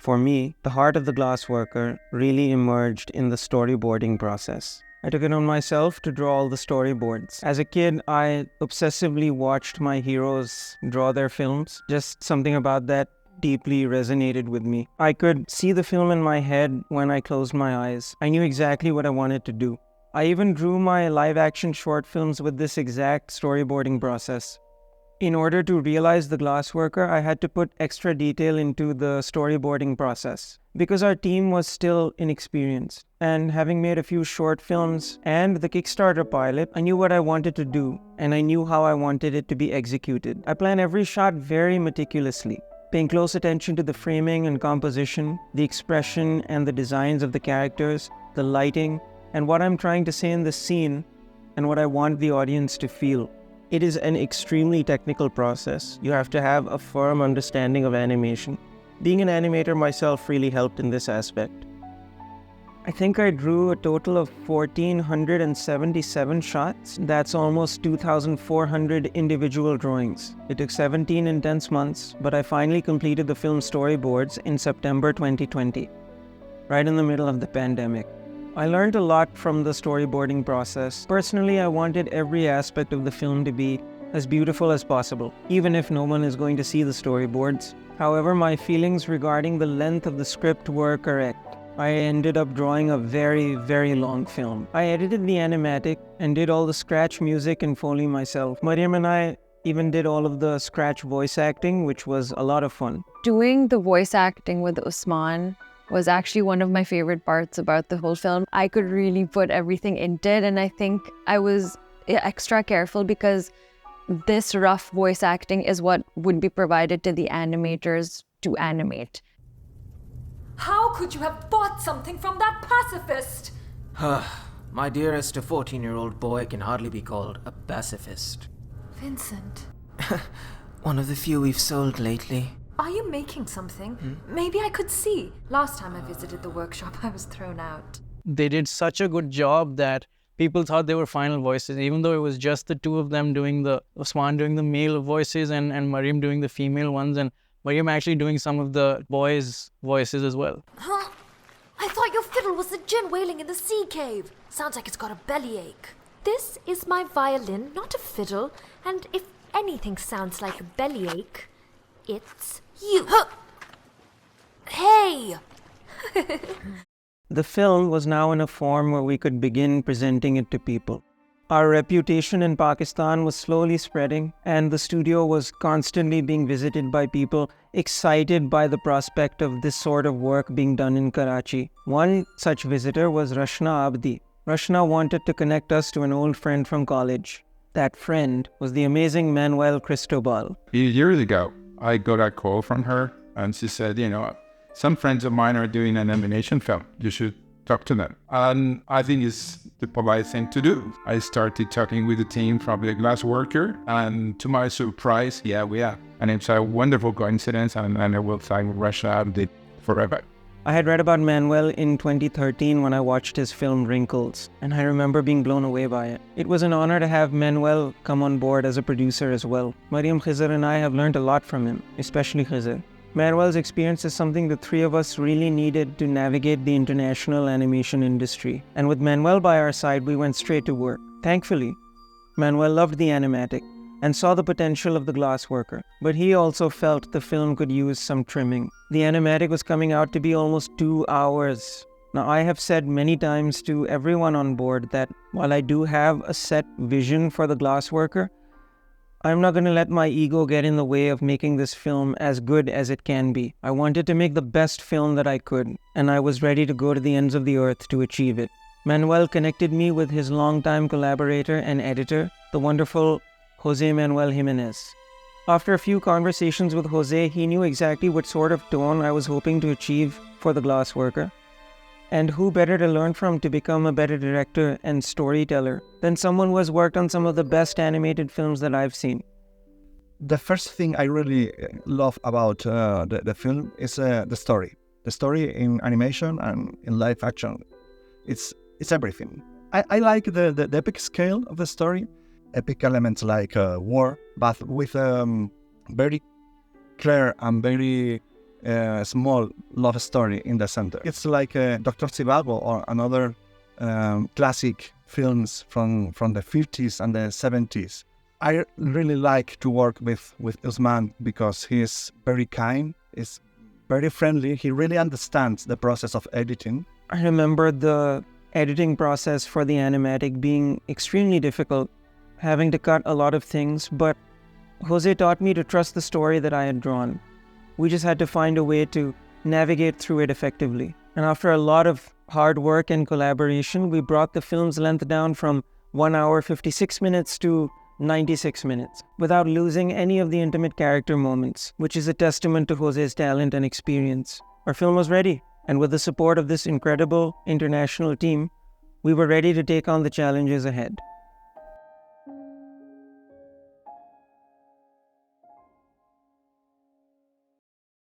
For me, the heart of The Glassworker really emerged in the storyboarding process. I took it on myself to draw all the storyboards. As a kid, I obsessively watched my heroes draw their films. Just something about that deeply resonated with me. I could see the film in my head when I closed my eyes. I knew exactly what I wanted to do. I even drew my live-action short films with this exact storyboarding process. In order to realize The Glassworker, I had to put extra detail into the storyboarding process. Because our team was still inexperienced, and having made a few short films and the Kickstarter pilot, I knew what I wanted to do, and I knew how I wanted it to be executed. I planned every shot very meticulously, paying close attention to the framing and composition, the expression and the designs of the characters, the lighting, and what I'm trying to say in the scene, and what I want the audience to feel. It is an extremely technical process. You have to have a firm understanding of animation. Being an animator myself really helped in this aspect. I think I drew a total of 1,477 shots. That's almost 2,400 individual drawings. It took 17 intense months, but I finally completed the film Storyboards in September 2020, right in the middle of the pandemic. I learned a lot from the storyboarding process. Personally, I wanted every aspect of the film to be as beautiful as possible, even if no one is going to see the storyboards. However, my feelings regarding the length of the script were correct. I ended up drawing a very, very long film. I edited the Animatic and did all the scratch music and Foley myself. Mariam and I even did all of the scratch voice acting, which was a lot of fun. Doing the voice acting with Usman was actually one of my favorite parts about the whole film. I could really put everything into it, and I think I was extra careful because this rough voice acting is what would be provided to the animators to animate. How could you have bought something from that pacifist? My dearest, a 14-year-old boy can hardly be called a pacifist. Vincent. One of the few we've sold lately. Are you making something? Maybe I could see. Last time I visited the workshop, I was thrown out. They did such a good job that people thought they were final voices, even though it was just the two of them doing Usman doing the male voices and Mariam doing the female ones, and Mariam actually doing some of the boys' voices as well. Huh? I thought your fiddle was the djinn wailing in the sea cave. Sounds like it's got a bellyache. This is my violin, not a fiddle, and if anything sounds like a bellyache, it's you. Hey! The film was now in a form where we could begin presenting it to people. Our reputation in Pakistan was slowly spreading, and the studio was constantly being visited by people excited by the prospect of this sort of work being done in Karachi. One such visitor was Rashna Abdi. Rashna wanted to connect us to an old friend from college. That friend was the amazing Manuel Cristobal. Years ago, I got a call from her, and she said, some friends of mine are doing an animation film. You should talk to them. And I think it's the polite thing to do. I started talking with the team from The Glassworker, and to my surprise, we are. And it's a wonderful coincidence, and I will thank Russia forever. I had read about Manuel in 2013 when I watched his film Wrinkles, and I remember being blown away by it. It was an honor to have Manuel come on board as a producer as well. Mariam, Khizr and I have learned a lot from him, especially Khizr. Manuel's experience is something the three of us really needed to navigate the international animation industry. And with Manuel by our side, we went straight to work. Thankfully, Manuel loved the Animatic and saw the potential of The Glassworker, but he also felt the film could use some trimming. The Animatic was coming out to be almost 2 hours. Now, I have said many times to everyone on board that while I do have a set vision for The Glassworker, I'm not going to let my ego get in the way of making this film as good as it can be. I wanted to make the best film that I could, and I was ready to go to the ends of the earth to achieve it. Manuel connected me with his longtime collaborator and editor, the wonderful Jose Manuel Jimenez. After a few conversations with Jose, he knew exactly what sort of tone I was hoping to achieve for The Glassworker. And who better to learn from to become a better director and storyteller than someone who has worked on some of the best animated films that I've seen. The first thing I really love about the film is the story. The story in animation and in live action. It's everything. I like the epic scale of the story. Epic elements like war, but with very clear and very small love story in the center. It's like Dr. Zivago or another classic films from the 50s and the 70s. I really like to work with Usman because he is very kind, is very friendly. He really understands the process of editing. I remember the editing process for the Animatic being extremely difficult, having to cut a lot of things, but Jose taught me to trust the story that I had drawn. We just had to find a way to navigate through it effectively. And after a lot of hard work and collaboration, we brought the film's length down from 1 hour 56 minutes to 96 minutes, without losing any of the intimate character moments, which is a testament to Jose's talent and experience. Our film was ready, and with the support of this incredible international team, we were ready to take on the challenges ahead.